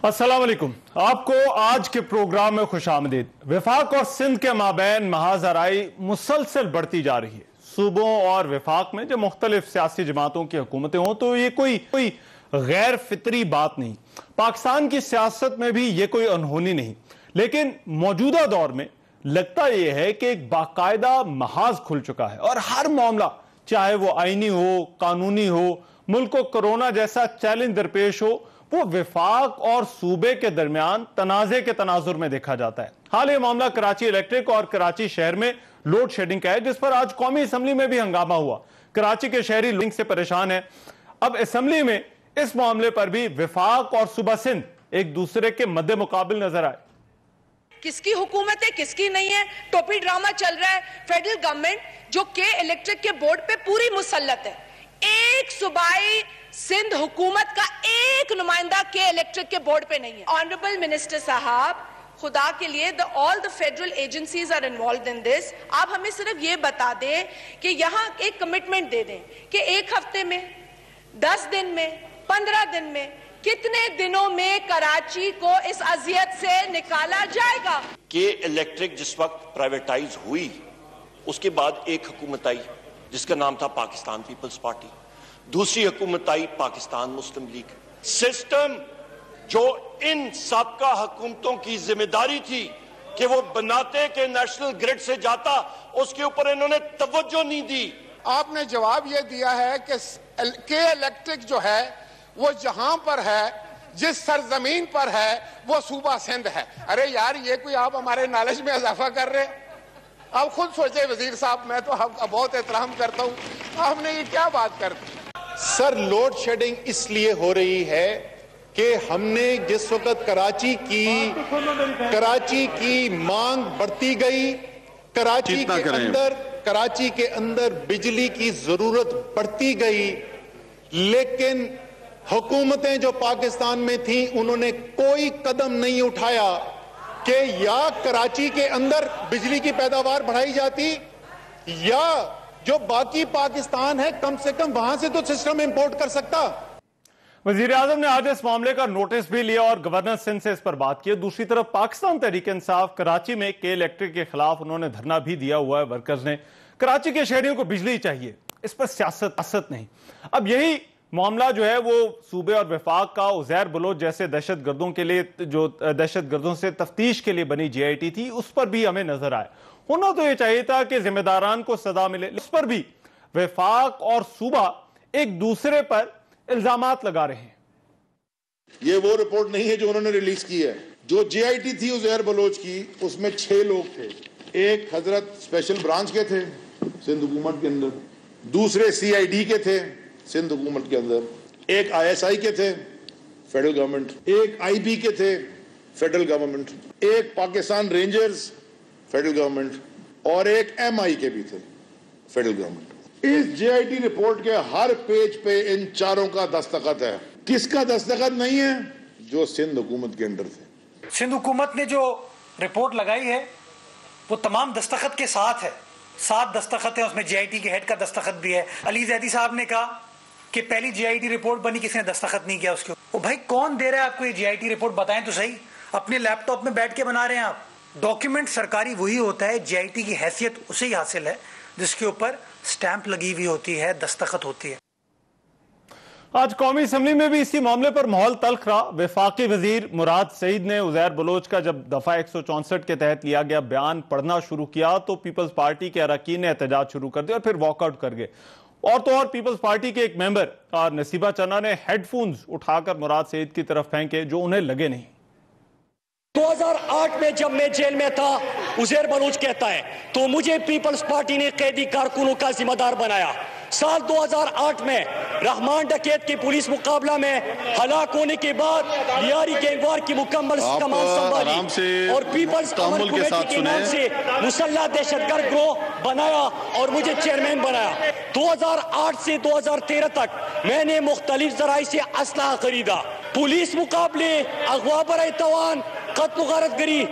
अस्सलाम वालेकुम। आपको आज के प्रोग्राम में खुशामदीद। वफाक और सिंध के माबैन महाजराई मुसलसल बढ़ती जा रही है। सूबों और वफाक में जब मुख्तलिफ सियासी जमातों की हुकूमतें हों तो ये कोई गैर फितरी बात नहीं। पाकिस्तान की सियासत में भी ये कोई अनहोनी नहीं, लेकिन मौजूदा दौर में लगता यह है कि एक बाकायदा महाज खुल चुका है और हर मामला, चाहे वो आईनी हो, कानूनी हो, मुल्क को कोरोना जैसा चैलेंज दरपेश हो, वो वफाक और सूबे के दरमियान तनाजे के तनाजुर में देखा जाता है। हाल ये मामला कराची इलेक्ट्रिक और कराची शहर में लोड शेडिंग का है, जिस पर आज कौमी असम्बली में भी हंगामा हुआ। कराची के शहरी लोडिंग से परेशान है। अब असम्बली में इस मामले पर भी वफाक और सूबा सिंध एक दूसरे के मद्दे मुकाबिल नजर आए। किसकी हुकूमत है किसकी नहीं है, टोपी ड्रामा चल रहा है। फेडरल गवर्नमेंट जो के इलेक्ट्रिक के बोर्ड पे पूरी मुसल्लत है, एक सूबाई सिंध हुकूमत का एक नुमाइंदा के इलेक्ट्रिक के बोर्ड पे नहीं है। ऑनरेबल मिनिस्टर साहब, खुदा के लिए all the federal agencies are involve in this. आप हमें सिर्फ ये बता दें कि यहाँ एक कमिटमेंट दे दें कि एक हफ्ते में, 10 दिन में, 15 दिन में, कितने दिनों में कराची को इस अजियत से निकाला जाएगा। के इलेक्ट्रिक जिस वक्त प्राइवेटाइज हुई, उसके बाद एक हुकूमत आई जिसका नाम था पाकिस्तान पीपल्स पार्टी, दूसरी हुकूमत आई पाकिस्तान मुस्लिम लीग। सिस्टम जो इन सबका हुकूमतों की जिम्मेदारी थी कि वो बनाते के नेशनल ग्रिड से जाता, उसके ऊपर इन्होंने तवज्जो नहीं दी। आपने जवाब ये दिया है कि के इलेक्ट्रिक जो है वो जहां पर है, जिस सरजमीन पर है, वो सूबा सिंध है। अरे यार, ये कोई आप हमारे नॉलेज में इजाफा कर रहे हैं? आप खुद सोचे वजीर साहब, मैं तो आपका बहुत एहतराम करता हूँ, आपने ये क्या बात कर दी? सर, लोड शेडिंग इसलिए हो रही है कि हमने जिस वक्त कराची की मांग बढ़ती गई, कराची के अंदर बिजली की जरूरत बढ़ती गई, लेकिन हुकूमतें जो पाकिस्तान में थी उन्होंने कोई कदम नहीं उठाया कि या कराची के अंदर बिजली की पैदावार बढ़ाई जाती या जो बाकी पाकिस्तान है कम से कम वहां से तो सिस्टम इंपोर्ट कर सकता। वजीर आजम ने आज इस मामले का नोटिस भी लिया और गवर्नर सिंध से इस पर बात की। दूसरी तरफ पाकिस्तान तहरीक इंसाफ कराची में के इलेक्ट्रिक के खिलाफ उन्होंने धरना भी दिया हुआ है। वर्कर्स ने कराची के शहरियों को बिजली चाहिए, इस पर सियासत नहीं। अब यही मामला जो है वो सूबे और वफाक का उज़ैर बलोच जैसे दहशतगर्दों के लिए, जो दहशतगर्दों से तफ्तीश के लिए बनी GIT थी, उस पर भी हमें नजर आया। होना तो यह चाहिए था कि जिम्मेदारान को सजा मिले, उस पर भी वफाक और सूबा एक दूसरे पर इल्जामात लगा रहे हैं। ये वो रिपोर्ट नहीं है जो उन्होंने रिलीज की है। जो GIT थी उज़ैर बलोच की, उसमें 6 लोग थे। एक हजरत स्पेशल ब्रांच के थे सिंध हुकूमत के अंदर, दूसरे CID के थे सिंध हुकूमत के अंदर, एक ISI के थे फेडरल गवर्नमेंट, एक IB के थे फेडरल गवर्नमेंट, एक पाकिस्तान रेंजर्स फेडरल गवर्नमेंट और एक MI के भी थे फेडरल गवर्नमेंट। इस GIT रिपोर्ट के हर पेज पे इन चारों का दस्तखत है। किसका दस्तखत नहीं है? जो सिंध हुकूमत के अंदर थे। सिंध हुकूमत ने जो रिपोर्ट लगाई है वो तमाम दस्तखत के साथ है। 7 दस्तखत है, उसमें GIT के हेड का दस्तखत भी है। अली जैदी साहब ने कहा कि पहली GIT रिपोर्ट बनी, किसी ने दस्तखत नहीं किया उसके। ओ भाई, कौन दे रहा है आपको ये GIT रिपोर्ट? बताएं तो सही। अपने लैपटॉप में बैठ के बना रहे हैं आप। डॉक्यूमेंट सरकारी वही होता है, GIT की हैसियत उसे ही हासिल है जिसके ऊपर स्टैंप लगी हुई होती है, दस्तखत होती है। आज कौमी असम्बली में भी इसी मामले पर माहौल तल्ख रहा। वफाकी वजीर मुराद सईद ने उज़ैर बलोच का जब दफा 164 के तहत लिया गया बयान पढ़ना शुरू किया तो पीपल्स पार्टी के अरकान ने एहतजाज शुरू कर दिया और फिर वॉकआउट कर गए। और तो और पीपल्स पार्टी के एक मेंबर नसीबा चन्ना ने हेडफोन्स उठाकर मुराद सईद की तरफ फेंके जो उन्हें लगे नहीं। 2008 में जब मैं जेल में था, उज़ैर बलोच कहता है, तो मुझे पीपल्स पार्टी ने कैदी कारकुनों का जिम्मेदार बनाया। साल 2008 में रहमान डकैत के पुलिस मुकाबला में हलाक होने के बाद लियारी गैंगवार की मुकम्मल कमान संभाली और पीपल्स अमन कमेटी के नाम से मुसल्लह दहशतगर्द गिरोह बनाया और मुझे चेयरमैन बनाया। 2008 से 2013 तक मैंने मुख्तलिफ जराई से असलहा खरीदा। पुलिस मुकाबले, अगवा बराए तवान, कत्ल गारतगरी,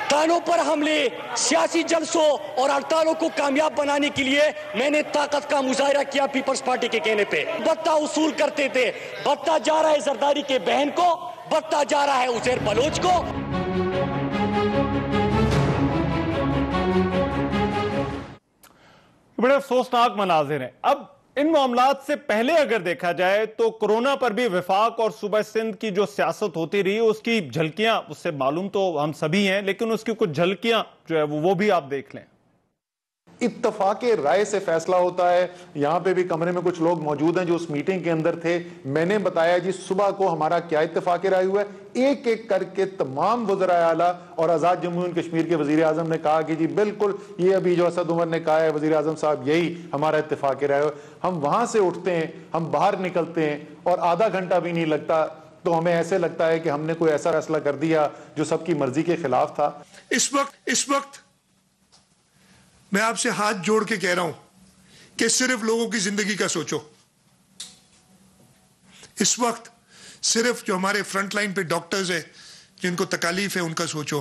थानों पर हमले, सियासी जलसों और हड़तालों को कामयाब बनाने के लिए मैंने ताकत का मुजाहिरा किया। पीपल्स पार्टी के कहने पे भत्ता उसूल करते थे। भत्ता जा रहा है जरदारी के बहन को, बढ़ता जा रहा है उज़ैर बलोच को। बड़े अफसोसनाक मनाजिर हैं। अब इन मामलात से पहले अगर देखा जाए तो कोरोना पर भी वफाक और सूबा सिंध की जो सियासत होती रही उसकी झलकियां उससे मालूम तो हम सभी हैं, लेकिन उसकी कुछ झलकियां जो है वो भी आप देख लें। इत्तफाके राय से फैसला होता है। यहां पे भी कमरे में कुछ लोग मौजूद हैं जो उस मीटिंग के अंदर थे। मैंने बताया जी सुबह को हमारा क्या इत्तफाके राय हुआ है। एक एक करके तमाम वज़राए आला और आज़ाद जम्मू एंड कश्मीर के वज़ीर आज़म ने कहा कि जी बिल्कुल ये अभी जो असद उमर ने कहा है वज़ीर आज़म साहब, यही हमारा इत्तफाके राय है। हम वहां से उठते हैं, हम बाहर निकलते हैं और आधा घंटा भी नहीं लगता तो हमें ऐसे लगता है कि हमने कोई ऐसा फैसला कर दिया जो सबकी मर्जी के खिलाफ था। इस वक्त मैं आपसे हाथ जोड़ के कह रहा हूं कि सिर्फ लोगों की जिंदगी का सोचो। इस वक्त सिर्फ जो हमारे फ्रंट लाइन पे डॉक्टर्स हैं जिनको तकलीफ है उनका सोचो।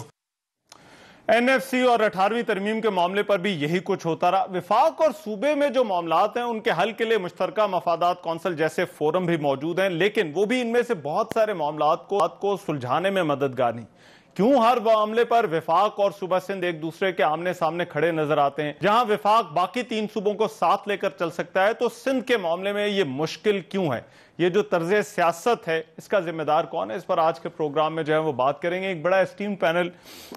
एनएफसी और 18वीं तरमीम के मामले पर भी यही कुछ होता रहा। विफाक और सूबे में जो मामलात हैं उनके हल के लिए मुश्तरका मफादात कौंसिल जैसे फोरम भी मौजूद हैं, लेकिन वो भी इनमें से बहुत सारे मामलात को सुलझाने में मददगार नहीं। क्यों हर मामले पर विफाक और सूबा सिंध एक दूसरे के आमने सामने खड़े नजर आते हैं? जहां विफाक बाकी 3 सूबों को साथ लेकर चल सकता है तो सिंध के मामले में यह मुश्किल क्यों है? ये जो तर्ज सियासत है इसका जिम्मेदार कौन है? इस पर आज के प्रोग्राम में जो है वो बात करेंगे। एक बड़ा एस्टीम पैनल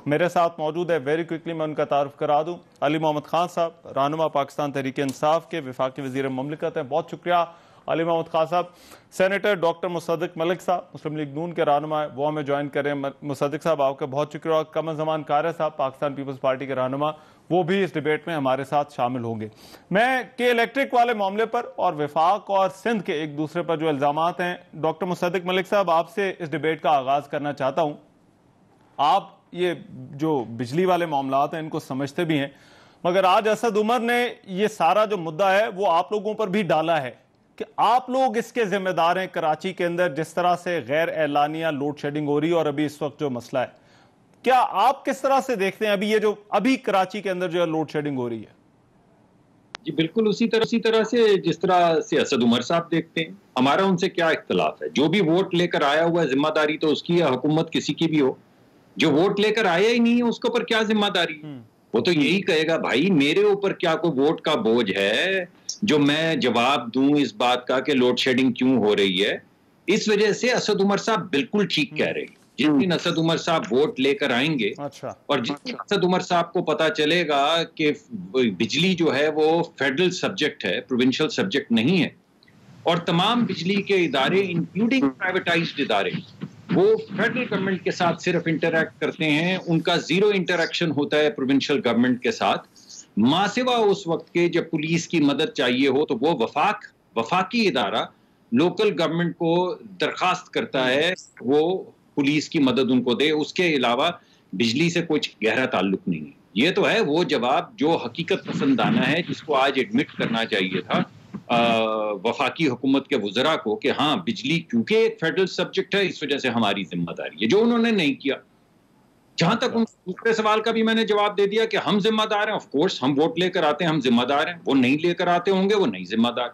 मेरे साथ मौजूद है। वेरी क्विकली मैं उनका तारुफ करा दूं। अली मोहम्मद खान साहब, रहनुमा पाकिस्तान तहरीक इंसाफ के वफाकी वजीर ममलिकत हैं, बहुत शुक्रिया अली मोहम्मद खान साहब। सेनेटर डॉक्टर मुसद्दिक मलिक साहब मुस्लिम लीग नून के रहनुमा है, वो हमें ज्वाइन करें। मुसद्दिक साहब आपका बहुत शुक्रिया। कमर ज़मान कार साहब पाकिस्तान पीपल्स पार्टी के रहनुमा, वो भी इस डिबेट में हमारे साथ शामिल होंगे। मैं के इलेक्ट्रिक वाले मामले पर और विफाक और सिंध के एक दूसरे पर जो इल्जामात हैं, डॉक्टर मुसद्दिक मलिक साहब आपसे इस डिबेट का आगाज करना चाहता हूं। आप ये जो बिजली वाले मामलात हैं इनको समझते भी हैं, मगर आज असद उमर ने ये सारा जो मुद्दा है वो आप लोगों पर भी डाला है कि आप लोग इसके जिम्मेदार हैं। कराची के अंदर जिस तरह से गैर एलानिया लोड शेडिंग हो रही है और अभी इस वक्त जो मसला है, क्या आप किस तरह से देखते हैं अभी ये जो अभी कराची के अंदर जो है लोड शेडिंग हो रही है? जी बिल्कुल उसी तरह से जिस तरह से असद उमर साहब देखते हैं। हमारा उनसे क्या इख्तलाफ है? जो भी वोट लेकर आया हुआ है जिम्मेदारी तो उसकी है, हुकूमत किसी की भी हो। जो वोट लेकर आया ही नहीं है उसके ऊपर क्या जिम्मेदारी? वो तो यही कहेगा भाई मेरे ऊपर क्या कोई वोट का बोझ है जो मैं जवाब दूं इस बात का कि लोड शेडिंग क्यों हो रही है। इस वजह से असद उमर साहब बिल्कुल ठीक कह रहे हैं। जिस दिन असद उमर साहब वोट लेकर आएंगे और जिस दिन असद उमर साहब को पता चलेगा कि बिजली जो है वो फेडरल सब्जेक्ट है, प्रोविंशियल सब्जेक्ट नहीं है, और तमाम बिजली के इदारे इंक्लूडिंग प्राइवेटाइज्ड इदारे वो फेडरल गवर्नमेंट के साथ सिर्फ इंटरैक्ट करते हैं, उनका जीरो इंटरैक्शन होता है प्रोविंशियल गवर्नमेंट के साथ। मासिवा उस वक्त के जब पुलिस की मदद चाहिए हो तो वो वफाकी इदारा लोकल गवर्नमेंट को दरखास्त करता है वो पुलिस की मदद उनको दे। उसके अलावा बिजली से कुछ गहरा ताल्लुक नहीं है। ये तो है वो जवाब जो हकीकत पसंदाना है, जिसको आज एडमिट करना चाहिए था वफाकी हुकूमत के वज़रा को कि हाँ बिजली क्योंकि एक फेडरल सब्जेक्ट है इस वजह से हमारी जिम्मेदारी है, जो उन्होंने नहीं किया। जहां तक उन दूसरे सवाल का भी मैंने जवाब दे दिया कि हम जिम्मेदार हैं। ऑफ कोर्स हम वोट लेकर आते हैं, हम जिम्मेदार हैं। वो नहीं लेकर आते होंगे, वो नहीं जिम्मेदार।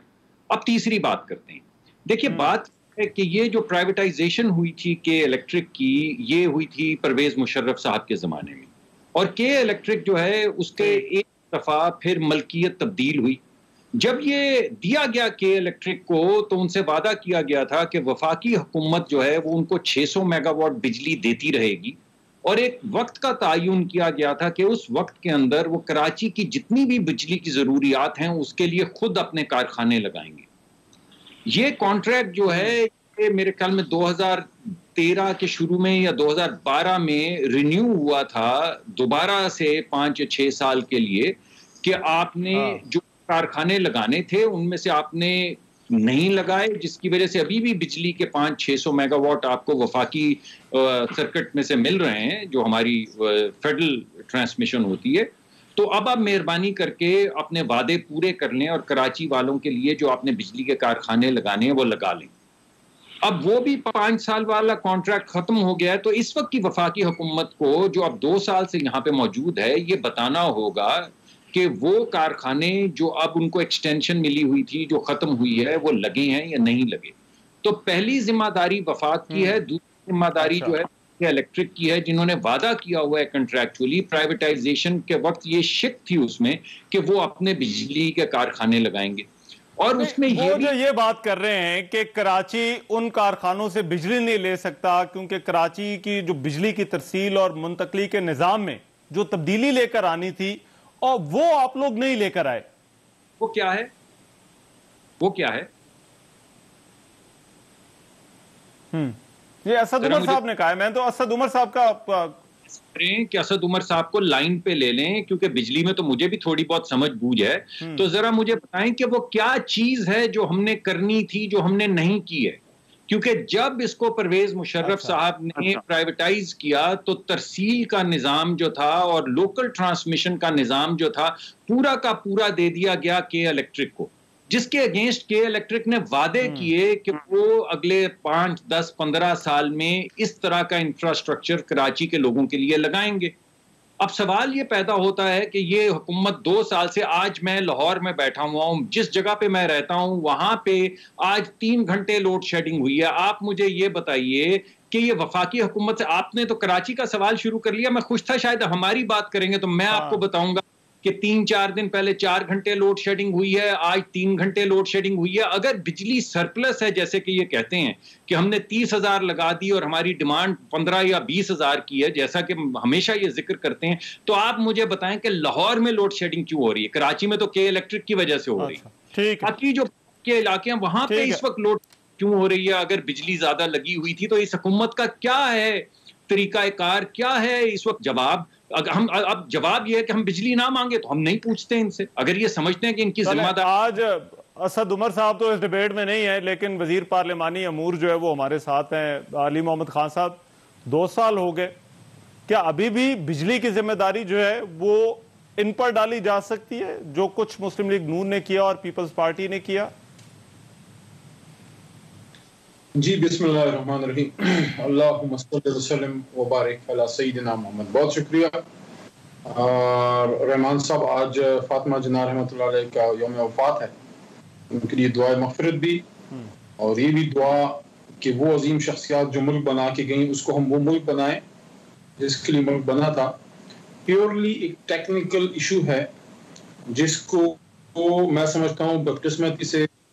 अब तीसरी बात करते हैं। देखिए बात है कि ये जो प्राइवेटाइजेशन हुई थी के इलेक्ट्रिक की, ये हुई थी परवेज मुशर्रफ साहब के जमाने में, और के इलेक्ट्रिक जो है उसके एक दफा फिर मलकियत तब्दील हुई। जब ये दिया गया के इलेक्ट्रिक को तो उनसे वादा किया गया था कि वफाकी हुकूमत जो है वो उनको 600 मेगावाट बिजली देती रहेगी, और एक वक्त का तयन किया गया था कि उस वक्त के अंदर वो कराची की जितनी भी बिजली की जरूरियात हैं उसके लिए खुद अपने कारखाने लगाएंगे। ये कॉन्ट्रैक्ट जो है ये मेरे ख्याल में 2013 के शुरू में या 2012 में रिन्यू हुआ था दोबारा से 5 या 6 साल के लिए, कि आपने जो कारखाने लगाने थे उनमें से आपने नहीं लगाए, जिसकी वजह से अभी भी बिजली के 500-600 मेगावाट आपको वफाकी सर्किट में से मिल रहे हैं जो हमारी फेडरल ट्रांसमिशन होती है। तो अब आप मेहरबानी करके अपने वादे पूरे कर लें और कराची वालों के लिए जो आपने बिजली के कारखाने लगाने हैं वो लगा लें। अब वो भी 5 साल वाला कॉन्ट्रैक्ट खत्म हो गया है, तो इस वक्त की वफाकी हुकूमत को जो अब 2 साल से यहाँ पे मौजूद है ये बताना होगा कि वो कारखाने जो अब उनको एक्सटेंशन मिली हुई थी जो खत्म हुई है वो लगे हैं या नहीं लगे। तो पहली जिम्मेदारी वफाक की है, दूसरी जिम्मेदारी जो है इलेक्ट्रिक की है, जिन्होंने वादा किया हुआ है कंट्रैक्चुअली। प्राइवेटाइजेशन के वक्त ये शिक थी उसमें कि वो अपने बिजली के कारखाने लगाएंगे, और उसमें ये बात कर रहे हैं कि कराची उन कारखानों से बिजली नहीं ले सकता क्योंकि कराची की जो बिजली की तरसील और मुंतकली के निजाम में जो तब्दीली लेकर आनी थी और वो आप लोग नहीं लेकर आए। वो क्या है? वो क्या है? ये असद उमर साहब ने कहा है। मैं तो असद उमर साहब का कि असद उमर साहब को लाइन पे ले लें, क्योंकि बिजली में तो मुझे भी थोड़ी बहुत समझ बूझ है। तो जरा मुझे बताएं कि वो क्या चीज है जो हमने करनी थी जो हमने नहीं की है, क्योंकि जब इसको परवेज मुशर्रफ साहब ने प्राइवेटाइज किया तो तरसील का निजाम जो था और लोकल ट्रांसमिशन का निजाम जो था पूरा का पूरा दे दिया गया के इलेक्ट्रिक को, जिसके अगेंस्ट के इलेक्ट्रिक ने वादे किए कि वो अगले 5, 10, 15 साल में इस तरह का इंफ्रास्ट्रक्चर कराची के लोगों के लिए लगाएंगे। अब सवाल ये पैदा होता है कि ये हुकूमत 2 साल से, आज मैं लाहौर में बैठा हुआ हूं, जिस जगह पे मैं रहता हूं वहां पे आज 3 घंटे लोड शेडिंग हुई है। आप मुझे ये बताइए कि ये वफाकी हुकूमत से, आपने तो कराची का सवाल शुरू कर लिया, मैं खुश था शायद हमारी बात करेंगे तो मैं आपको बताऊंगा कि 3-4 दिन पहले 4 घंटे लोड शेडिंग हुई है, आज 3 घंटे लोड शेडिंग हुई है। अगर बिजली सरप्लस है जैसे कि ये कहते हैं कि हमने 30,000 लगा दी और हमारी डिमांड 15 या 20,000 की है, जैसा कि हमेशा ये जिक्र करते हैं, तो आप मुझे बताएं कि लाहौर में लोड शेडिंग क्यों हो रही है? कराची में तो के इलेक्ट्रिक की वजह से हो रही है, बाकी जो के इलाके हैं वहां पे इस वक्त लोड क्यों हो रही है? अगर बिजली ज्यादा लगी हुई थी तो इस हुकूमत का क्या है तरीकाकार, क्या है इस वक्त जवाब? हम अब जवाब ये है कि हम बिजली ना मांगे तो हम नहीं पूछते इनसे, अगर ये समझते हैं कि इनकी जिम्मेदारी। आज असद उमर साहब तो इस डिबेट में नहीं है, लेकिन वजीर पार्लिमानी अमूर जो है वो हमारे साथ हैं। अली मोहम्मद खान साहब, 2 साल हो गए, क्या अभी भी बिजली की जिम्मेदारी जो है वो इन पर डाली जा सकती है जो कुछ मुस्लिम लीग नून ने किया और पीपल्स पार्टी ने किया? जी बिस्मिल्लाहिर्रहमानिर्रहीम, अल्लाहुम्मा सल्लि वसल्लिम व बारिक अला सय्यिदिना मोहम्मद। बहुत शुक्रिया रहमान साहब, आज फातिमा जिन्ना रहमतुल्लाह अलैह का यौम वफात है, उनके लिए दुआ मग़फ़िरत भी और ये भी दुआ कि वो अजीम शख्सियत जो मुल्क बना के गई उसको हम वो मुल्क बनाएं जिसके लिए मुल्क बना था। प्योरली एक टेक्निकल इशू है जिसको मैं समझता हूँ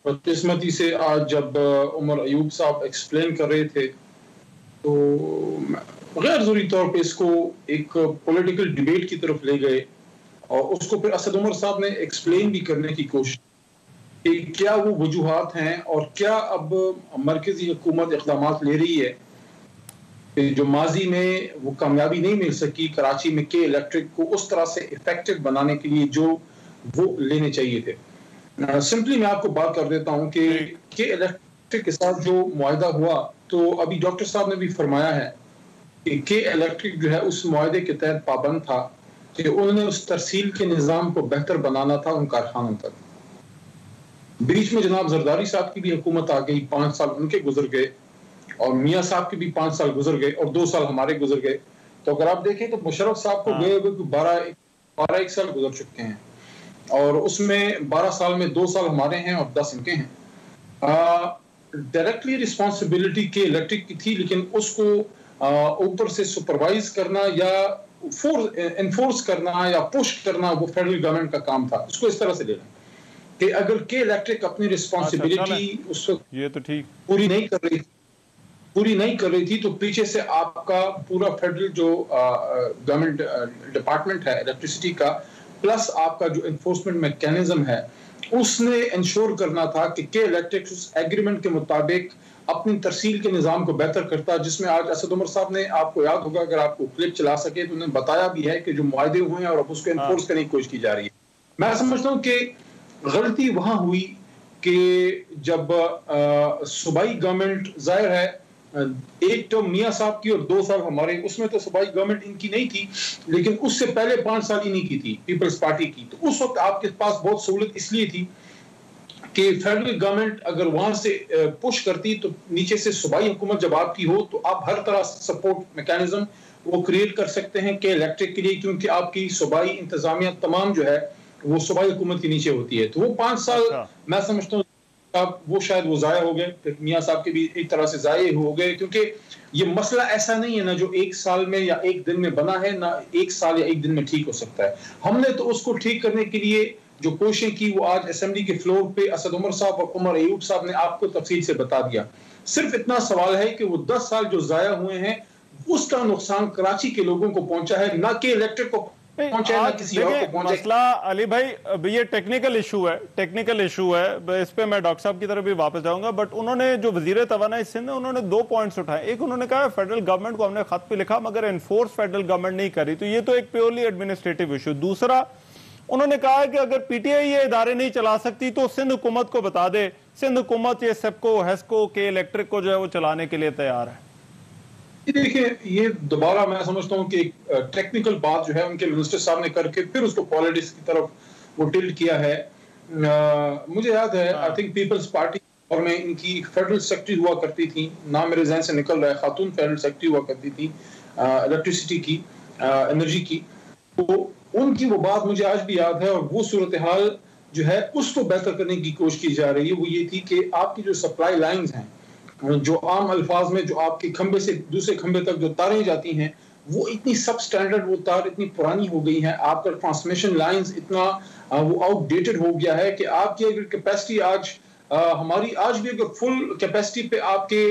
बदकिस्मती से आज जब उमर अयूब साहब एक्सप्लेन कर रहे थे तो गैर ज़रूरी तौर पे इसको एक पॉलिटिकल डिबेट की तरफ ले गए और उसको फिर असद उमर साहब ने एक्सप्लेन भी करने की कोशिश कि क्या वो वजूहात हैं और क्या अब मरकजी हुकूमत इक़दाम ले रही है कि जो माजी में वो कामयाबी नहीं मिल सकी कराची में के इलेक्ट्रिक को उस तरह से इफेक्टिव बनाने के लिए जो वो लेने चाहिए थे। सिंपली मैं आपको बात कर देता हूं कि इलेक्ट्रिक के साथ जो मुआहदा हुआ, तो अभी डॉक्टर साहब ने भी फरमाया है कि के इलेक्ट्रिक जो है उस मुआहदे के तहत पाबंद था कि उन्होंने उस तरसील के निज़ाम को बेहतर बनाना था उन कारखानों तक। बीच में जनाब जरदारी साहब की भी हुकूमत आ गई, 5 साल उनके गुजर गए और मियाँ साहब के भी 5 साल गुजर गए और 2 साल हमारे गुजर गए। तो अगर आप देखें तो मुशर्रफ साहब को गए हुए 12 साल गुजर चुके हैं और उसमें 12 साल में 2 साल हमारे हैं और 10 इनके हैं। डायरेक्टली रिस्पॉन्सिबिलिटी के इलेक्ट्रिक की थी, लेकिन उसको ऊपर से सुपरवाइज करना या इन्फोर्स करना या पुश करना वो फेडरल गवर्नमेंट का काम था। उसको इस तरह से लेना कि अगर के इलेक्ट्रिक अपनी रिस्पॉन्सिबिलिटी उस ये तो ठीक पूरी नहीं कर रही थी तो पीछे से आपका पूरा फेडरल जो गवर्नमेंट डिपार्टमेंट है इलेक्ट्रिसिटी का प्लस आपका जो एनफोर्समेंट मैकेनिज्म है उसने इंश्योर करना था कि के इलेक्ट्रिक उस एग्रीमेंट के मुताबिक अपनी तरसील के निज़ाम को बेहतर करता, जिसमें आज असद उमर साहब ने, आपको याद होगा अगर आपको क्लिप चला सके तो उन्होंने बताया भी है कि जो मुआहदे हुए हैं और अब उसको एनफोर्स करने की कोशिश की जा रही है। मैं समझता हूँ कि गलती वहां हुई कि जब सूबाई गवर्नमेंट, जाहिर है एक टर्म मियाँ साहब की और 2 साल हमारे, उसमें तो सूबाई गवर्नमेंट इनकी नहीं थी, लेकिन उससे पहले 5 साल इन्हीं की थी, पीपल्स पार्टी की। तो उस वक्त आपके पास बहुत सहूलत इसलिए थी कि फेडरल गवर्नमेंट अगर वहां से पुश करती तो नीचे से सूबाई हुकूमत जब आपकी हो तो आप हर तरह सपोर्ट मैकेनिज्म वो क्रिएट कर सकते हैं कि इलेक्ट्रिक के लिए, क्योंकि आपकी सूबाई इंतजामिया तमाम जो है वो सूबाई हुकूमत के नीचे होती है। तो वो 5 साल मैं समझता हूँ साहब वो शायद वो ज़ाया हो गए, फिर मियाँ साहब के भी एक तरह से ज़ाये हो गए, क्योंकि ये मसला ऐसा नहीं है ना जो एक साल में या एक दिन में बना है, ना एक साल या एक दिन में ठीक हो सकता है। हमने तो उसको ठीक करने के लिए जो कोशिशें की वो आज असेंबली के फ्लोर पे असद उमर साहब और उमर अयूब साहब ने आपको तफसील से बता दिया। सिर्फ इतना सवाल है कि वो 10 साल जो ज़ाया हुए हैं उसका नुकसान कराची के लोगों को पहुंचा है, ना कि इलेक्ट्रिक को पहुंचा है, ना किसी और को पहुंचा। मसला अली भाई ये टेक्निकल इशू है, इस पे मैं डॉक्टर साहब की तरफ भी वापस जाऊंगा। बट उन्होंने जो वजीर तवानाई सिंध है उन्होंने 2 पॉइंट्स उठाए। एक उन्होंने कहा फेडरल गवर्नमेंट को हमने खत पे लिखा मगर एनफोर्स फेडरल गवर्नमेंट नहीं करी, तो ये तो एक प्योरली एडमिनिस्ट्रेटिव इशू। दूसरा उन्होंने कहा कि अगर पीटीआई ये इदारे नहीं चला सकती तो सिंध हुकूमत को बता दे, सिंध हुकूमत ये सेप्को, हेस्को के इलेक्ट्रिक को जो है वो चलाने के लिए तैयार है। देखिए ये दोबारा मैं समझता हूँ कि टेक्निकल बात जो है उनके मिनिस्टर साहब ने करके फिर उसको पॉलिटिक्स की तरफ वो टिल्ट किया है। मुझे याद है आई थिंक पीपल्स पार्टी और में इनकी फेडरल सेक्रेटरी हुआ करती थी, नाम मेरे जहन से निकल रहा है, खातून फेडरल सेक्रेटरी हुआ करती थी इलेक्ट्रिसिटी की, एनर्जी की। तो उनकी वो बात मुझे आज भी याद है, और वो सूरत हाल जो है उसको बेहतर करने की कोशिश की जा रही है। वो ये थी कि आपकी जो सप्लाई लाइंस हैं, जो आम अल्फाज में जो आपके खंबे से दूसरे खंबे तक जो तारें जाती हैं, वो इतनी सब स्टैंडर्ड, वो तार इतनी पुरानी हो गई हैं, आपका ट्रांसमिशन लाइंस इतना वो आउटडेटेड हो गया है कि आपकी अगर कैपेसिटी आज हमारी आज भी अगर फुल कैपेसिटी पे आपके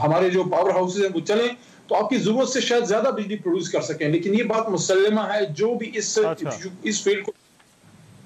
हमारे जो पावर हाउसेज हैं वो चलें तो आपकी जरूरत से शायद ज्यादा बिजली प्रोड्यूस कर सकें। लेकिन ये बात मुसल्लमा है जो भी इस फील्ड को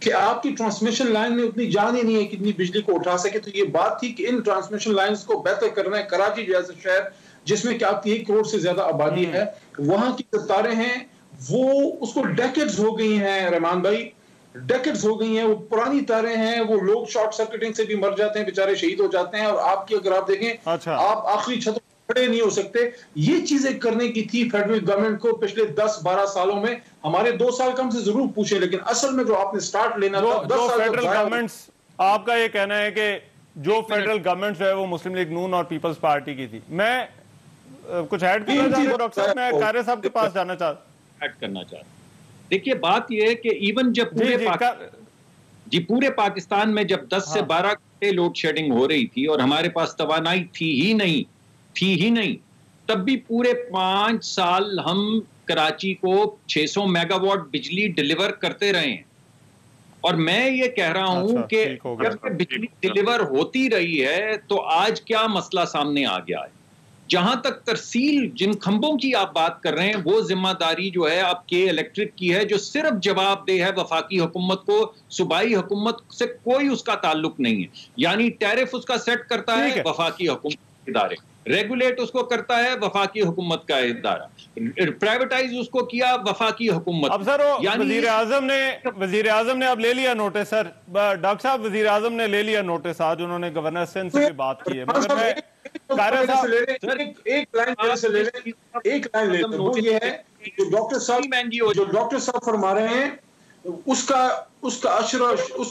कि आपकी ट्रांसमिशन लाइन में उतनी जान ही नहीं है कितनी बिजली को उठा सके। तो ये बात थी कि इन ट्रांसमिशन लाइंस को बेहतर करना है। कराची जैसे शहर जिसमें कि आपकी 1 करोड़ से ज्यादा आबादी है, वहां की जो तारें हैं वो उसको डेकेड्स हो गई हैं रहमान भाई, डेकेड्स हो गई हैं, वो पुरानी तारें हैं, वो लोग शॉर्ट सर्किटिंग से भी मर जाते हैं, बेचारे शहीद हो जाते हैं। और आपकी अगर आप देखें आप आखिरी छत खड़े नहीं हो सकते। ये चीजें करने की थी फेडरल गवर्नमेंट को पिछले 10-12 सालों में। हमारे 2 साल कम से जरूर पूछे, लेकिन असल में जो आपने स्टार्ट लेना था 10 साल फेडरल गवर्नमेंट्स, आपका ये कहना है कि जो फेडरल गवर्नमेंट जो है वो मुस्लिम लीग नून और पीपल्स पार्टी की थी। मैं कुछ ऐड करना चाहूंगा डॉक्टर साहब, मैं कार्य साहब के पास जाना चाहता। देखिए बात यह है कि इवन जब पूरे पाकिस्तान में जब 10 से 12 घंटे लोड शेडिंग हो रही थी और हमारे पास तवानाई थी ही नहीं, तब भी पूरे 5 साल हम कराची को 600 मेगावाट बिजली डिलीवर करते रहे हैं। और मैं ये कह रहा हूं कि जब बिजली डिलीवर होती रही है तो आज क्या मसला सामने आ गया है। जहां तक तरसील जिन खंभों की आप बात कर रहे हैं वो जिम्मेदारी जो है अब के इलेक्ट्रिक की है, जो सिर्फ जवाबदेह है वफाकी हुकूमत को, सूबाई हुकूमत से कोई उसका ताल्लुक नहीं है। यानी टैरिफ उसका सेट करता है वफाकी हुकूमत इदारे, रेगुलेट उसको करता है वफाकी हुकूमत का इदारा, प्राइवेटाइज उसको किया वफाकी हुकूमत। अब सर वजीर आजम ने अब ले लिया नोटिस। सर डॉक्टर साहब वजीर आजम ने ले लिया नोटिस, आज उन्होंने गवर्नर सिंध से भी बात की है। मगर मैं एक लाइन ले लें, वो ये है जो डॉक्टर साहब फरमा रहे हैं उसका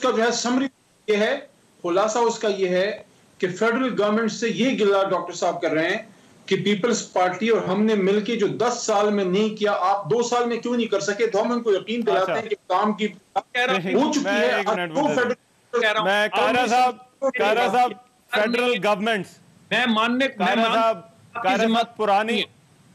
जो है समरी ये है, खुलासा उसका ये है कि फेडरल गवर्नमेंट से ये गिला डॉक्टर साहब कर रहे हैं कि पीपल्स पार्टी और हमने मिलके जो 10 साल में नहीं किया, आप 2 साल में क्यों नहीं कर सके। तो हम उनको यकीन दिलाते हैं कि काम की हो चुकी है। फेडरल गवर्नमेंट पुरानी,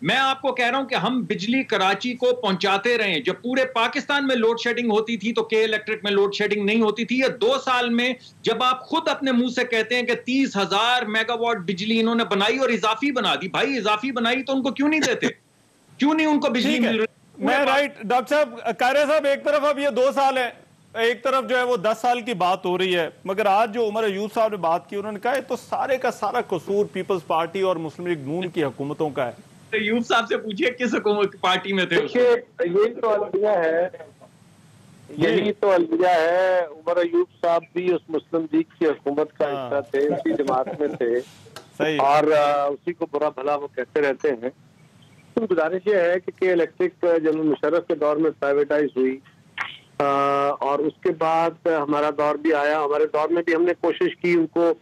मैं आपको कह रहा हूं कि हम बिजली कराची को पहुंचाते रहे। जब पूरे पाकिस्तान में लोड शेडिंग होती थी तो के इलेक्ट्रिक में लोड शेडिंग नहीं होती थी। ये 2 साल में जब आप खुद अपने मुंह से कहते हैं कि 30,000 मेगावाट बिजली इन्होंने बनाई और इजाफी बना दी, भाई इजाफी बनाई तो उनको क्यों नहीं देते, क्यों नहीं उनको बिजली मिल रही। मैं राइट डॉक्टर साहब, कार्य साहब एक तरफ अब ये 2 साल है, एक तरफ जो है वो 10 साल की बात हो रही है। मगर आज जो उमर अयूब साहब ने बात की, उन्होंने कहा तो सारे का सारा कसूर पीपल्स पार्टी और मुस्लिम लीग नून की हुकूमतों का है। अयूब साहब से पूछिए किस पार्टी में थे। यही तो अलविया है। उमर अयूब साहब भी उस मुस्लिम लीग की हुकूमत का हिस्सा थे, उसी जमात में थे। सही। और उसी को बुरा भला वो कहते रहते हैं। तो गुजारिश ये है कि इलेक्ट्रिक जनरल मुशर्रफ के दौर में प्राइवेटाइज हुई और उसके बाद हमारा दौर भी आया। हमारे दौर में भी हमने कोशिश की, उनको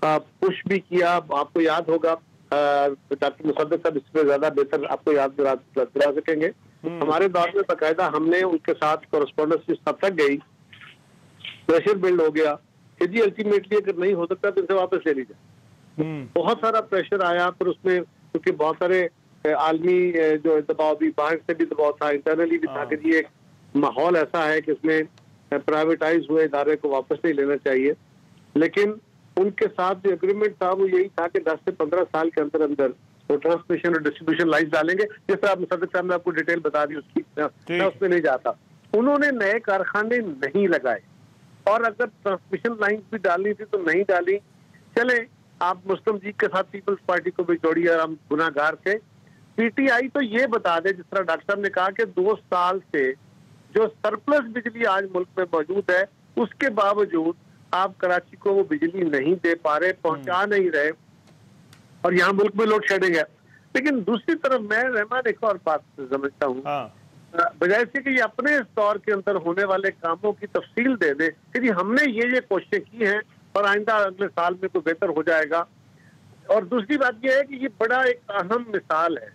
पुश भी किया। आपको याद होगा डॉक्टर मुसद्दक साहब इसमें ज्यादा बेहतर आपको याद दिला सकेंगे। हमारे दौर में बाकायदा हमने उनके साथ कॉरेस्पॉन्डेंस तब तक गई, प्रेशर बिल्ड हो गया कि जी अल्टीमेटली अगर नहीं हो सकता तो इसे वापस ले लीजिए। बहुत सारा प्रेशर आया, पर उसमें क्योंकि बहुत सारे आलमी जो दबाव भी, बाहर से भी दबाव था, इंटरनली भी था कि जी एक माहौल ऐसा है कि इसमें प्राइवेटाइज हुए इदारे को वापस नहीं लेना चाहिए। लेकिन उनके साथ जो एग्रीमेंट था वो यही था कि 10 से 15 साल के अंदर अंदर वो ट्रांसमिशन और डिस्ट्रीब्यूशन लाइन्स डालेंगे। जिस तरह मुसद्दिक साहब ने आपको डिटेल बता दी उसकी, मैं उसमें नहीं जाता। उन्होंने नए कारखाने नहीं लगाए, और अगर ट्रांसमिशन लाइन भी डालनी थी तो नहीं डाली। चले आप मुस्लिम लीग के साथ पीपल्स पार्टी को भी जोड़िए, और हम गुनाहगार थे। पीटीआई तो ये बता दे, जिस तरह डॉक्टर साहब ने कहा कि 2 साल से जो सरप्लस बिजली आज मुल्क में मौजूद है, उसके बावजूद आप कराची को वो बिजली नहीं दे पा रहे, पहुंचा नहीं रहे, और यहाँ मुल्क में लोड शेडिंग है। लेकिन दूसरी तरफ मैं रहमान एक और बात समझता हूँ, बजाय से कि ये अपने इस दौर के अंदर होने वाले कामों की तफसील दे दे कि जी हमने ये कोशिशें की हैं और आइंदा अगले साल में कोई बेहतर हो जाएगा। और दूसरी बात यह है कि ये बड़ा एक अहम मिसाल है,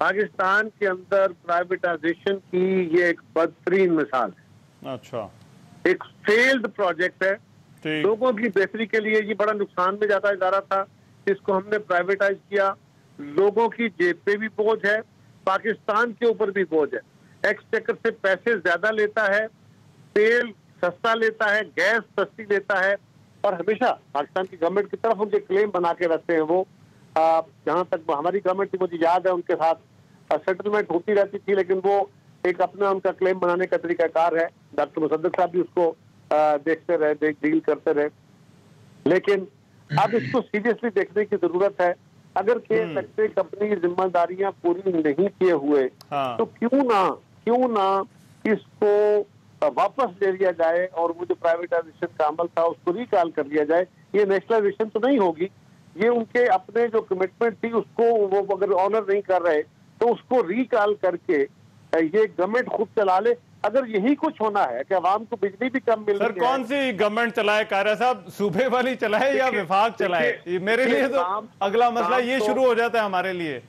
पाकिस्तान के अंदर प्राइवेटाइजेशन की ये एक बदतरीन मिसाल है। अच्छा, एक फेल्ड प्रोजेक्ट है। लोगों की बेहतरी के लिए ये बड़ा नुकसान में जाता इदारा था, इसको हमने प्राइवेटाइज किया। लोगों की जेब पे भी बोझ है, पाकिस्तान के ऊपर भी बोझ है। एक्सचेकर से पैसे ज्यादा लेता है, तेल सस्ता लेता है, गैस सस्ती लेता है, और हमेशा पाकिस्तान की गवर्नमेंट की तरफ उनके क्लेम बना के रखते हैं। वो जहां तक हमारी गवर्नमेंट थी मुझे याद है उनके साथ सेटलमेंट होती रहती थी, लेकिन वो एक अपना उनका क्लेम बनाने का तरीकाकार है। डॉक्टर मुसद्दिक साहब भी उसको देखते रहे, डील करते रहे। लेकिन अब इसको सीरियसली देखने की जरूरत है। अगर के इलेक्ट्रिक अपनी जिम्मेदारियां पूरी नहीं किए हुए तो क्यों ना इसको वापस ले लिया जाए, और वो जो प्राइवेटाइजेशन का अमल था उसको रिकॉल कर लिया जाए। ये नेशनलाइजेशन तो नहीं होगी, ये उनके अपने जो कमिटमेंट थी उसको वो अगर ऑनर नहीं कर रहे तो उसको रिकॉल करके ये गवर्नमेंट खुद चला ले। अगर यही कुछ होना है कि आवाम को बिजली भी कम मिल रही है। सर कौन सी गवर्नमेंट चलाए कारा साहब, सूबे वाली चलाए या विभाग चलाए? मेरे लिए तो अगला मसला ये शुरू हो जाता है हमारे लिए।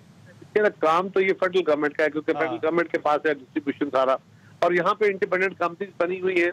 काम तो ये फेडरल गवर्नमेंट का है, क्योंकि फेडरल गवर्नमेंट के पास है डिस्ट्रीब्यूशन सारा, और यहाँ पे इंडिपेंडेंट कंपनीज बनी हुई है।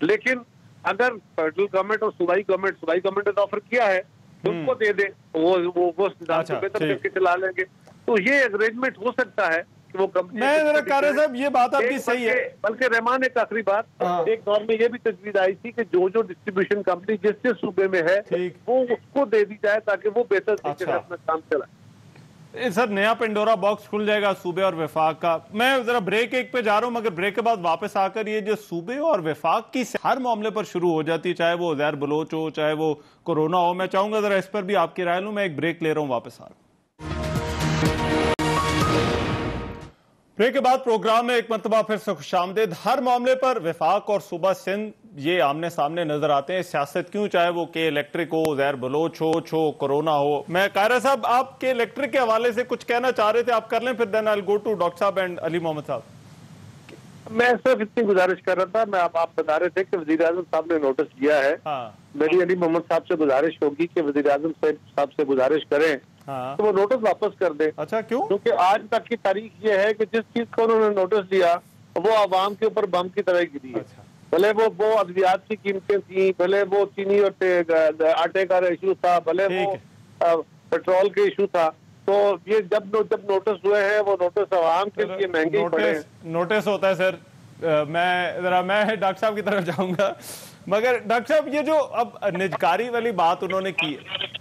लेकिन अगर फेडरल गवर्नमेंट और सूबाई गवर्नमेंट ने ऑफर किया है तो उनको दे दे, वो बेहतर करके चला लेंगे। तो ये अरेंजमेंट हो सकता है कि वो कंपनी। साहब ये बात आपकी सही है, बल्कि रहमान एक आखिरी बात, एक दौर में ये भी तजवीज आई थी कि जो डिस्ट्रीब्यूशन कंपनी जिस सूबे में है वो उसको दे दी जाए ताकि वो बेहतर तरीके से अपना काम चलाए। सर नया पेंडोरा बॉक्स खुल जाएगा सूबे और विफाक का। मैं जरा ब्रेक एक पे जा रहा हूं, मगर ब्रेक के बाद वापस आकर ये जो सूबे और विफाक की हर मामले पर शुरू हो जाती है, चाहे वो उज़ैर बलोच हो, चाहे वो कोरोना हो, मैं चाहूंगा जरा इस पर भी आपकी राय लूं। मैं एक ब्रेक ले रहा हूं, वापस आ रहा हूं। ब्रेक के बाद प्रोग्राम में एक मरतबा फिर से खुशामदीद। हर मामले पर विफाक और सूबा सिंध ये आमने सामने नजर आते हैं। सियासत क्यों, चाहे वो के इलेक्ट्रिक हो, उज़ैर बलोच हो, कोरोना हो। मैं कायरा साहब आपके इलेक्ट्रिक के हवाले से कुछ कहना चाह रहे थे, आप कर लें, फिर then I will go to doctor साहब एंड अली मोहम्मद साहब। मैं सिर्फ इतनी गुजारिश कर रहा था, मैं आप बता रहे थे कि वज़ीर आज़म साहब ने नोटिस दिया है। मेरी अली मोहम्मद साहब से गुजारिश होगी कि वज़ीर आज़म साहब से गुजारिश करें तो वो नोटिस वापस कर दे। अच्छा, क्यों? क्योंकि आज तक की तारीख ये है कि जिस चीज को उन्होंने नोटिस दिया वो आवाम के ऊपर बम की तरह गिरी है। भले वो अद्वियात की कीमतें थी, भले वो चीनी और आटे का इशू था, भले वो पेट्रोल के इशू था। तो ये जब नोटिस हुए हैं वो नोटिस आवाम के लिए महंगे पड़े। नोटिस होता है सर। मैं डॉक्टर साहब की तरफ जाऊंगा, मगर डॉक्टर साहब ये जो अब निजकारी वाली बात उन्होंने की है,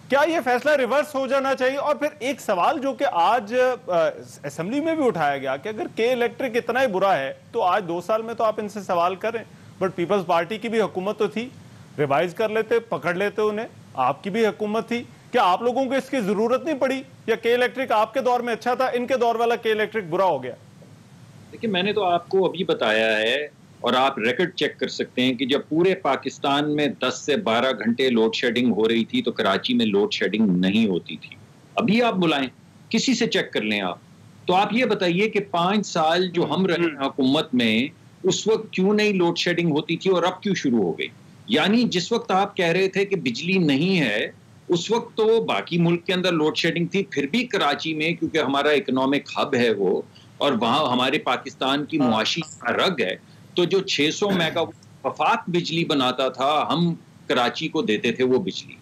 क्या ये फैसला रिवर्स हो जाना चाहिए? और फिर एक सवाल जो कि आज असेंबली में भी उठाया गया कि अगर के इलेक्ट्रिक इतना ही बुरा है तो आज 2 साल में तो आप इनसे सवाल करें, बट पीपल्स पार्टी की भी हुकूमत तो थी, रिवाइज कर लेते, पकड़ लेते उन्हें। आपकी भी हुकूमत थी, क्या आप लोगों को इसकी जरूरत नहीं पड़ी? या के इलेक्ट्रिक आपके दौर में अच्छा था, इनके दौर वाला के इलेक्ट्रिक बुरा हो गया? देखिए, मैंने तो आपको अभी बताया है और आप रिकॉर्ड चेक कर सकते हैं कि जब पूरे पाकिस्तान में 10 से 12 घंटे लोड शेडिंग हो रही थी तो कराची में लोड शेडिंग नहीं होती थी। अभी आप बुलाएं, किसी से चेक कर लें आप, तो आप ये बताइए कि 5 साल जो हम रहे हुकूमत में उस वक्त क्यों नहीं लोड शेडिंग होती थी और अब क्यों शुरू हो गई? यानी जिस वक्त आप कह रहे थे कि बिजली नहीं है उस वक्त तो बाकी मुल्क के अंदर लोड शेडिंग थी, फिर भी कराची में क्योंकि हमारा इकोनॉमिक हब है वो और वहाँ हमारे पाकिस्तान की मुआशी रग है, तो जो 600 मेगावाट वफाक बिजली बनाता था हम कराची को देते थे वो बिजली,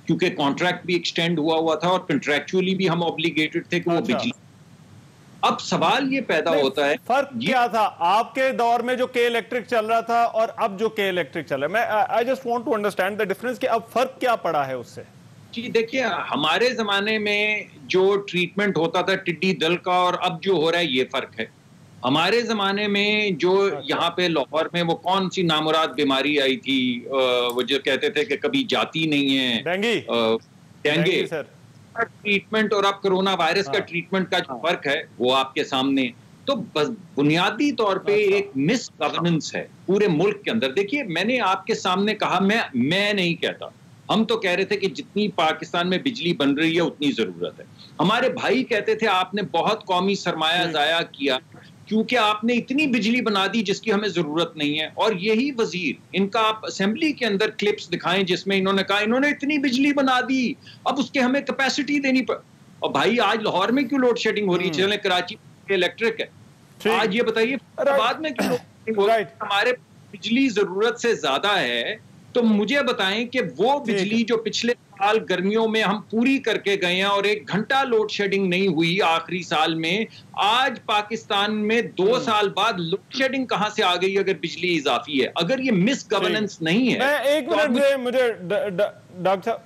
क्योंकि कॉन्ट्रैक्ट भी एक्सटेंड हुआ था और कंट्रैक्चुअली भी हम ऑब्लिगेटेड थे कि वो बिजली। अब सवाल ये पैदा होता है, फर्क क्या था आपके दौर में जो के इलेक्ट्रिक चल रहा था और अब जो के इलेक्ट्रिक चल रहा है? मैं I just want to understand the difference कि अब फर्क क्या पड़ा है उससे। जी देखिए, हमारे जमाने में जो ट्रीटमेंट होता था टिड्डी दल का और अब जो हो रहा है ये फर्क है। हमारे जमाने में जो यहाँ पे लाहौर में वो कौन सी नामुराद बीमारी आई थी, वो जो कहते थे कि कभी जाती नहीं है, डेंगू ट्रीटमेंट और अब कोरोना वायरस का ट्रीटमेंट का जो फर्क है वो आपके सामने। तो बस बुनियादी तौर पे एक मिस गवर्नेंस है पूरे मुल्क के अंदर। देखिए, मैंने आपके सामने कहा, मैं नहीं कहता, हम तो कह रहे थे कि जितनी पाकिस्तान में बिजली बन रही है उतनी जरूरत है। हमारे भाई कहते थे आपने बहुत कौमी सरमाया जाया किया क्योंकि आपने इतनी बिजली बना दी जिसकी हमें जरूरत नहीं है। और यही वजीर, इनका आप असेंबली के अंदर क्लिप्स दिखाएं जिसमें इन्होंने कहा इन्होंने इतनी बिजली बना दी, अब उसके हमें कैपेसिटी देनी पड़। और भाई आज लाहौर में क्यों लोड शेडिंग हो रही है? चले कराची में इलेक्ट्रिक है, आज ये बताइए बाद में क्यों लोड शेडिंग हो रही है? हमारे बिजली जरूरत से ज्यादा है, तो मुझे बताएं कि वो बिजली जो पिछले साल गर्मियों में हम पूरी करके गए हैं और 1 घंटा लोड शेडिंग नहीं हुई आखिरी साल में, आज पाकिस्तान में 2 साल बाद लोड शेडिंग कहां से आ गई अगर बिजली इजाफी है? अगर ये मिस गवर्नेंस नहीं है। मैं एक मिनट मुझे डॉक्टर साहब,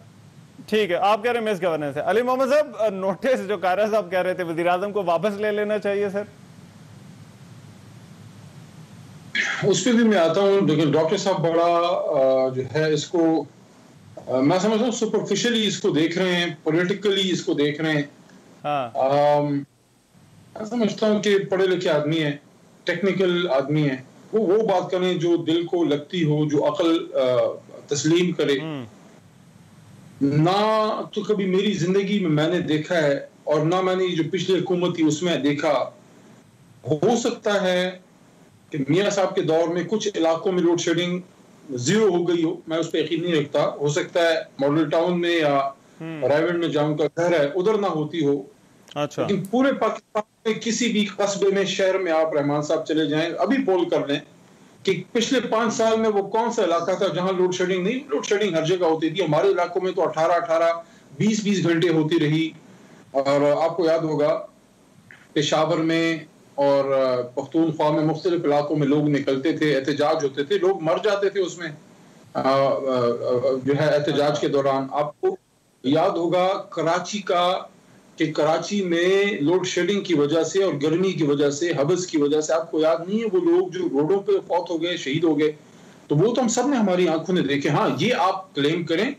ठीक है, आप कह रहे हैं मिस गवर्नेंस है। अली मोहम्मद साहब, नोटिस जो कारा साहब कह रहे थे वजीर आजम को वापस ले लेना चाहिए सर? उस पर भी मैं आता हूँ, लेकिन डॉक्टर साहब बड़ा जो है इसको मैं समझता हूँ सुपरफिशियली इसको देख रहे हैं, पॉलिटिकली इसको देख रहे हैं। मैं समझता हूँ कि पढ़े लिखे आदमी है, टेक्निकल आदमी है, वो बात करें जो दिल को लगती हो, जो अकल तस्लीम करे। ना तो कभी मेरी जिंदगी में मैंने देखा है और ना मैंने जो पिछली हुकूमत थी उसमें देखा। हो सकता है कि मियां साहब के दौर में कुछ इलाकों में लोड शेडिंग 0 हो गई हो, मैं उस पर यकीन नहीं रखता। हो सकता है मॉडल टाउन में या रायगढ़ में जहाँ उनका घर है उधर ना होती हो। अच्छा। लेकिन पूरे पाकिस्तान में किसी भी कस्बे में, शहर में आप रहमान साहब चले जाएं, अभी पोल कर लें कि पिछले 5 साल में वो कौन सा इलाका था जहां लोड शेडिंग नहीं। लोड शेडिंग हर जगह होती थी, हमारे इलाकों में तो 18-18, 20-20 घंटे होती रही। और आपको याद होगा पेशावर में और पख्तूनख्वा में मुख्तलिफ इलाकों में लोग निकलते थे, एहतजाज होते थे, लोग मर जाते थे उसमें जो है एहतजाज के दौरान। आपको याद होगा कराची का, कि कराची में लोड शेडिंग की वजह से और गर्मी की वजह से, हबस की वजह से, आपको याद नहीं है वो लोग जो रोडों पे फौत हो गए, शहीद हो गए? तो वो तो हम सब ने हमारी आंखों ने देखे। हाँ, ये आप क्लेम करें,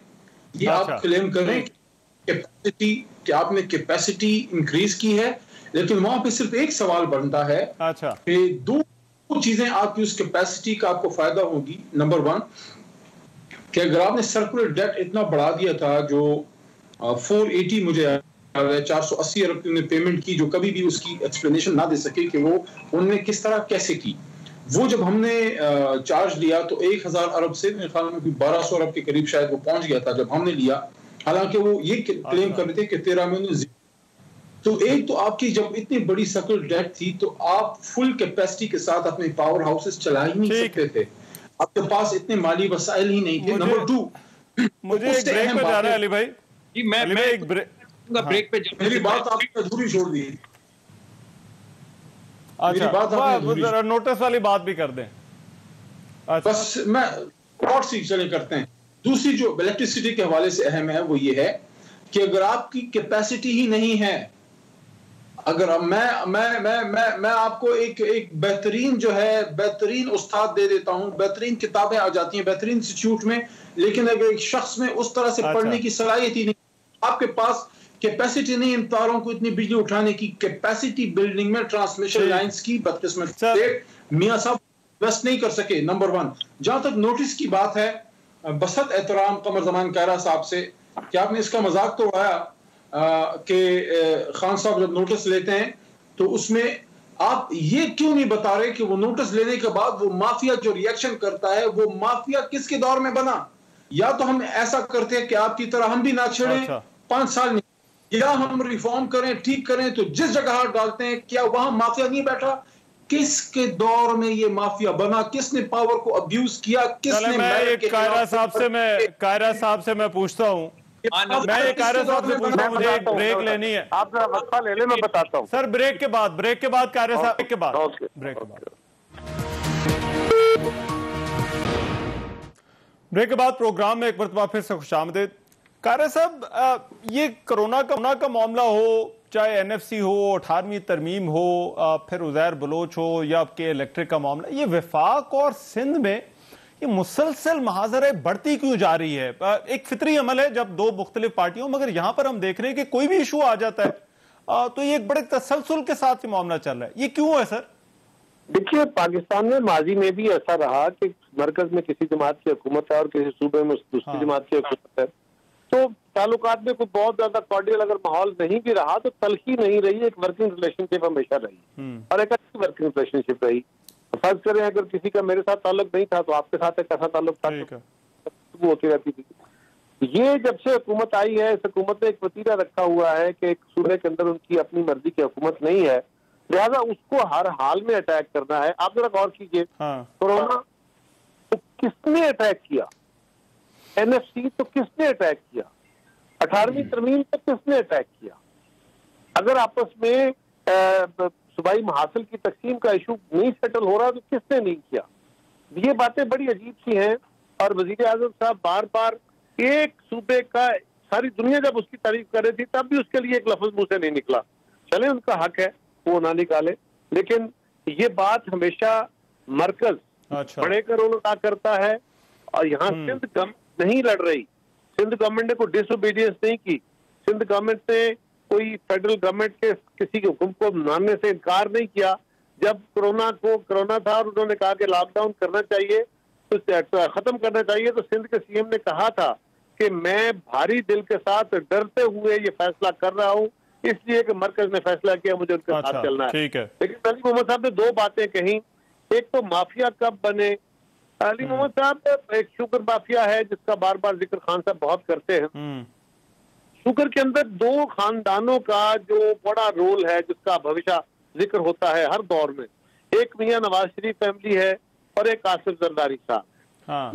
ये आप क्लेम करें कैपेसिटी, कि आपने कैपेसिटी इंक्रीज की है, लेकिन वहां पे सिर्फ एक सवाल बनता है कि 2 चीजें आपकी उस कैपेसिटी का आपको फायदा होगी। नंबर 1 कि अगर आपने सर्कुलर डेट इतना बढ़ा दिया था, जो 480 मुझे 480 अरब की पेमेंट की, जो कभी भी उसकी एक्सप्लेनेशन ना दे सके कि वो उन्होंने किस तरह कैसे की। वो जब हमने चार्ज लिया तो 1000 अरब से मेरे ख्याल में 1200 अरब के करीब शायद वो पहुंच गया था जब हमने लिया। हालांकि वो ये क्लेम कर रहे थे कि 13 महीने। तो एक तो आपकी जब इतनी बड़ी सर्कुलर डेट थी तो आप फुल कैपेसिटी के साथ अपने पावर हाउसेस चला ही नहीं सकते थे, आपके पास इतने माली वसाइल ही नहीं थे। नंबर 2, मुझे एक ब्रेक पे जाना है अली भाई। मैं एक ब्रेक पे मेरी बात आपने अधूरी छोड़ दी। अच्छा, नोटिस वाली बात भी कर दें। अच्छा। बस मैं और सी चले करते हैं। दूसरी जो इलेक्ट्रिसिटी के हवाले से अहम है वो ये है कि अगर आपकी कैपेसिटी ही नहीं है, अगर मैं आपको एक बेहतरीन जो है बेहतरीन उस्ताद दे देता हूं, बेहतरीन किताबें आ जाती हैं बेहतरीन इंस्टीट्यूट में, लेकिन अगर एक शख्स में उस तरह से पढ़ने की सलाहियत ही नहीं, आपके पास कैपेसिटी नहीं इन तारों को इतनी बिजली उठाने की, कैपेसिटी बिल्डिंग में ट्रांसमिशन लाइंस की बदकिस्मत से मियां साहब इन्वेस्ट नहीं कर सके। नंबर 1। जहां तक नोटिस की बात है, बसत एहतराम कमर जमान कायरा साहब से कि आपने इसका मजाक तो उड़ाया कि खान साहब जब नोटिस लेते हैं तो उसमें आप ये क्यों नहीं बता रहे कि वो नोटिस लेने के बाद वो माफिया जो रिएक्शन करता है, वो माफिया किसके दौर में बना? या तो हम ऐसा करते हैं कि आपकी तरह हम भी ना छेड़ें 5 साल में, या हम रिफॉर्म करें, ठीक करें, तो जिस जगह हाथ डालते हैं क्या वहां माफिया नहीं बैठा? किसके दौर में ये माफिया बना, किसने पावर को अब्यूज किया, किसने कायरा साहब से मैं पूछता हूँ, मुझे एक ब्रेक लेनी है। आप जरा वक्फा ले ले, मैं बताता हूँ सर। ब्रेक के बाद कायरा साहब ब्रेक के बाद प्रोग्राम में एक मरतबा फिर से खुशामदीद। कायरा साहब, ये कोरोना का मामला हो, चाहे एनएफसी हो, 18वीं तरमीम हो, फिर उज़ैर बलोच हो, या आपके इलेक्ट्रिक का मामला, ये वफाक और सिंध में ये मुसलसल महाजरें बढ़ती क्यों जा रही है? एक फितरी अमल है जब दो मुख्तलिफ पार्टियों, मगर यहां पर हम देख रहे हैं कि कोई भी इशू आ जाता है तो ये एक बड़े तसलसल के साथ ये मामला चल रहा है, ये क्यों है सर? देखिए, पाकिस्तान में माजी में भी ऐसा रहा कि मरकज में किसी जमात की हुकूमत है और किसी सूबे में दूसरी जमात की हुकूमत है, तो ताल्लुकात में कोई बहुत ज्यादा कॉर्डियल अगर माहौल नहीं भी रहा तो तलखी नहीं रही, एक वर्किंग रिलेशनशिप हमेशा रही और एक अच्छी वर्किंग रिलेशनशिप रही। फर्ज करें अगर किसी का मेरे साथ ताल्लुक नहीं था तो आपके साथ एक ऐसा ताल्लुक था, वो होती रहती थी। ये जब से हुकूमत आई है, इस हुकूमत ने एक वतीरा रखा हुआ है कि एक सूबे के अंदर उनकी अपनी मर्जी की हुकूमत नहीं है, लिहाजा उसको हर हाल में अटैक करना है। आप जरा गौर कीजिए, कोरोना तो किसने अटैक किया? एनएफसी तो किसने अटैक किया? 18वीं तरमीम तो किसने अटैक किया? अगर आपस में सूबाई महासिल की तकसीम का इशू नहीं सेटल हो रहा तो किसने नहीं किया? ये बातें बड़ी अजीब सी हैं और वजीर आजम साहब बार बार एक सूबे का, सारी दुनिया जब उसकी तारीफ कर रही थी तब भी उसके लिए एक लफ्ज मुंह से नहीं निकला। चले, उनका हक है, वो ना निकाले, लेकिन ये बात हमेशा मरकज बड़े करोड़ का करता है और यहाँ सिंध गवर्नमेंट नहीं लड़ रही। सिंध गवर्नमेंट ने कोई डिसओबीडियंस नहीं की, सिंध गवर्नमेंट ने कोई फेडरल गवर्नमेंट के किसी के हुक्म को मानने से इनकार नहीं किया। जब कोरोना था और उन्होंने कहा कि लॉकडाउन करना चाहिए, तो खत्म करना चाहिए, तो सिंध के सीएम ने कहा था कि मैं भारी दिल के साथ डरते हुए ये फैसला कर रहा हूँ, इसलिए कि मरकज ने फैसला किया मुझे उनके साथ चलना है। लेकिन अली मोहम्मद साहब ने दो बातें कही, एक तो माफिया कब बने। अली मोहम्मद साहब एक शुगर माफिया है जिसका बार बार जिक्र खान साहब बहुत करते हैं। शुगर के अंदर दो खानदानों का जो बड़ा रोल है, जिसका भविष्य जिक्र होता है हर दौर में, एक मियां नवाज शरीफ फैमिली है और एक आसिफ जरदारी साहब।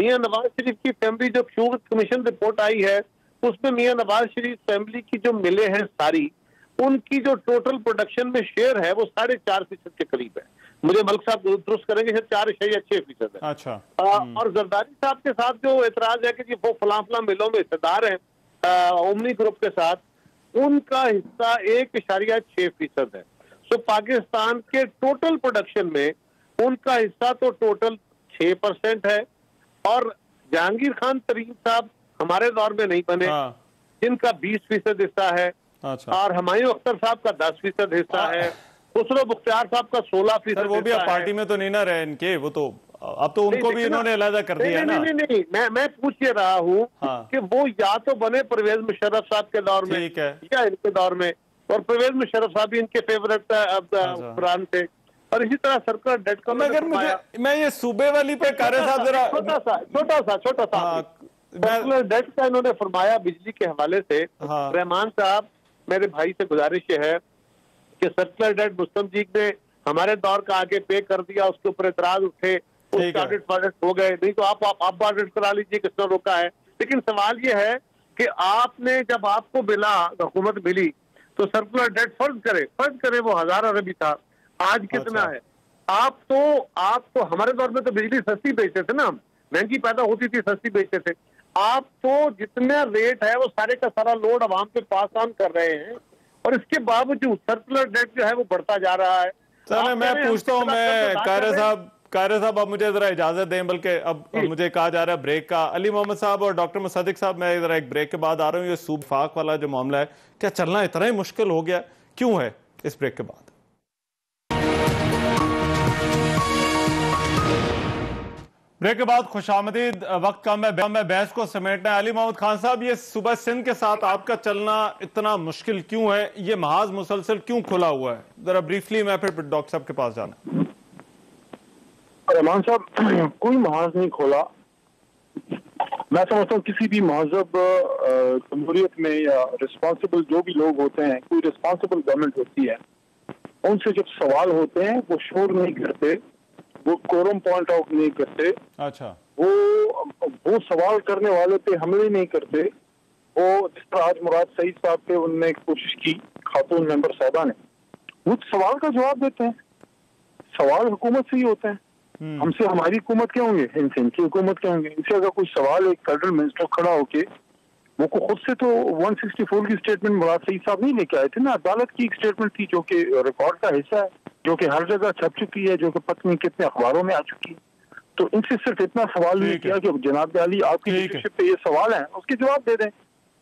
मियां नवाज शरीफ की फैमिली, जब शुगर कमीशन रिपोर्ट आई है उसमें मियां नवाज शरीफ फैमिली की जो मिले हैं सारी, उनकी जो टोटल प्रोडक्शन में शेयर है वो 4.5% के करीब है। मुझे मलिक साहब दुरुस्त करेंगे, 4.6% है। अच्छा। और जरदारी साहब के साथ जो एतराज है कि वो फला मिलों में हिस्सेदार हैं ओमनी ग्रुप के साथ, उनका हिस्सा 1.6% है। तो पाकिस्तान के टोटल प्रोडक्शन में उनका हिस्सा तो टोटल 6% है। और जहांगीर खान तरीन साहब हमारे दौर में नहीं बने, जिनका 20% हिस्सा है। अच्छा। और हुमायूं अख्तर साहब का 10% हिस्सा है। खुसरो मुख्तार साहब का 16%। वो भी अब पार्टी में तो नहीं ना रहे इनके, वो तो अब तो उनको भी इन्होंने अलग कर दिया है ना। नहीं, मैं पूछ ये रहा हूँ कि वो या तो बने परवेज मुशर्रफ साहब के दौर में या इनके दौर में, और परवेज मुशर्रफ साहब भी इनके फेवरेट ब्रांड थे। और इसी तरह सर्कुलर डेट का, मगर मैं ये सूबे वाली पे कार्य साहब जरा छोटा सा सर्कुलर डेट का इन्होंने फरमाया बिजली के हवाले से। रहमान साहब, मेरे भाई से गुजारिश है कि सर्कुलर डेट मुस्तम जी ने हमारे दौर का आगे पे कर दिया, उसके ऊपर एतराज उठे, उसके ऑडिट हो गए, नहीं तो आप ऑडिट करा लीजिए, किसने रोका है। लेकिन सवाल ये है कि आपने जब आपको मिला, हुकूमत मिली, तो सर्कुलर डेट फर्ज करे वो 1000 अरबी था, आज कितना है? आप तो हमारे दौर में तो बिजली सस्ती बेचते थे ना, महंगी पैदा होती थी, सस्ती बेचते थे। आप तो जितना रेट है वो सारे का सारा लोड अवाम पे पास ऑन कर रहे हैं, और इसके बावजूद सर्कुलर डेट जो है वो बढ़ता जा रहा है। चलो मैं पूछता हूँ, मैं कायरे साहब अब मुझे जरा इजाजत दें, बल्कि अब मुझे कहा जा रहा है ब्रेक का। अली मोहम्मद साहब और डॉक्टर मुसद्दिक साहब, मैं जरा एक ब्रेक के बाद आ रहा हूँ। ये सूबाक वाला जो मामला है, क्या चलना इतना ही मुश्किल हो गया, क्यों है? इस ब्रेक के बाद खुशामदीद। वक्त कम है, मैं बहस को समेटना है। अली मोहम्मद खान साहब, ये सुबह सिंध के साथ आपका चलना इतना मुश्किल क्यों है? ये महाज मुसलसल क्यों खुला हुआ है? जरा ब्रीफली मैं फिर डॉक्टर साहब के पास जाना। रहमान साहब, कोई महाज नहीं खोला। मैं समझता हूँ किसी भी महजब जमहूरियत में या रिस्पॉन्सिबल जो भी लोग होते हैं, कोई रिस्पॉन्सिबल गवर्नमेंट होती है, उनसे जब सवाल होते हैं वो शोर नहीं करते, वो कोरम पॉइंट आउट नहीं करते, अच्छा, वो सवाल करने वाले पे हमले नहीं करते। वो जिस तरह आज मुराद सईद साहब पे उनने कोशिश की, खातून मेंबर साहबा ने, वो सवाल का जवाब देते हैं। सवाल हुकूमत से ही होते हैं। हमसे हमारी हुकूमत क्या होंगे, इनसे इनकी हुकूमत क्या होंगे। इनसे अगर कोई सवाल एक फेडरल मिनिस्टर खड़ा होके, वो को खुद से तो 164 की स्टेटमेंट मुराद सईद साहब नहीं लेके आए थे ना, अदालत की एक स्टेटमेंट थी जो कि रिकॉर्ड का हिस्सा है, जो कि हर जगह छप चुकी है, जो कि पता नहीं कितने अखबारों में आ चुकी है। तो इनसे सिर्फ इतना सवाल नहीं किया कि जनाब अली आपकी लीडरशिप पे ये सवाल है, उसके जवाब दे दें।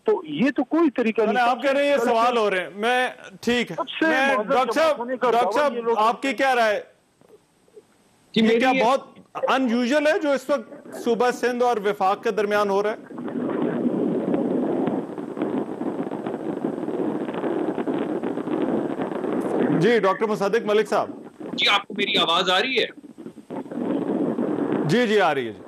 तो ये तो कोई तरीका नहीं। आप कह रहे हैं ये सवाल हो रहे हैं, मैं ठीक है, डॉक्टर साहब आपकी क्या राय कि ये क्या बहुत अनयूजुअल है जो इस वक्त सूबा सिंध और विफाक के दरमियान हो रहा है? जी डॉक्टर मुसद्दिक मलिक साहब। जी आपको मेरी आवाज आ रही है? जी जी आ रही है जी।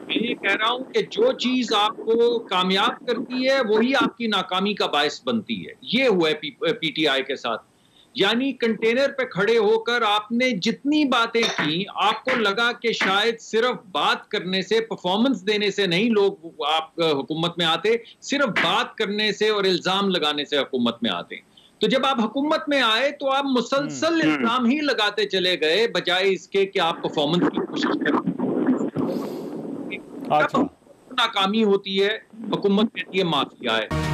मैं ये कह रहा हूं कि जो चीज आपको कामयाब करती है वही आपकी नाकामी का बायस बनती है। ये हुआ है पीटीआई के साथ। यानी कंटेनर पे खड़े होकर आपने जितनी बातें की, आपको लगा कि शायद सिर्फ बात करने से, परफॉर्मेंस देने से नहीं लोग आप हुकूमत में आते, सिर्फ बात करने से और इल्जाम लगाने से हुकूमत में आते। तो जब आप हुकूमत में आए तो आप मुसलसल इल्जाम ही लगाते चले गए, बजाय इसके कि आप परफॉर्मेंस की कोशिश करें। नाकामी होती है, हुकूमत कहती है माफिया है।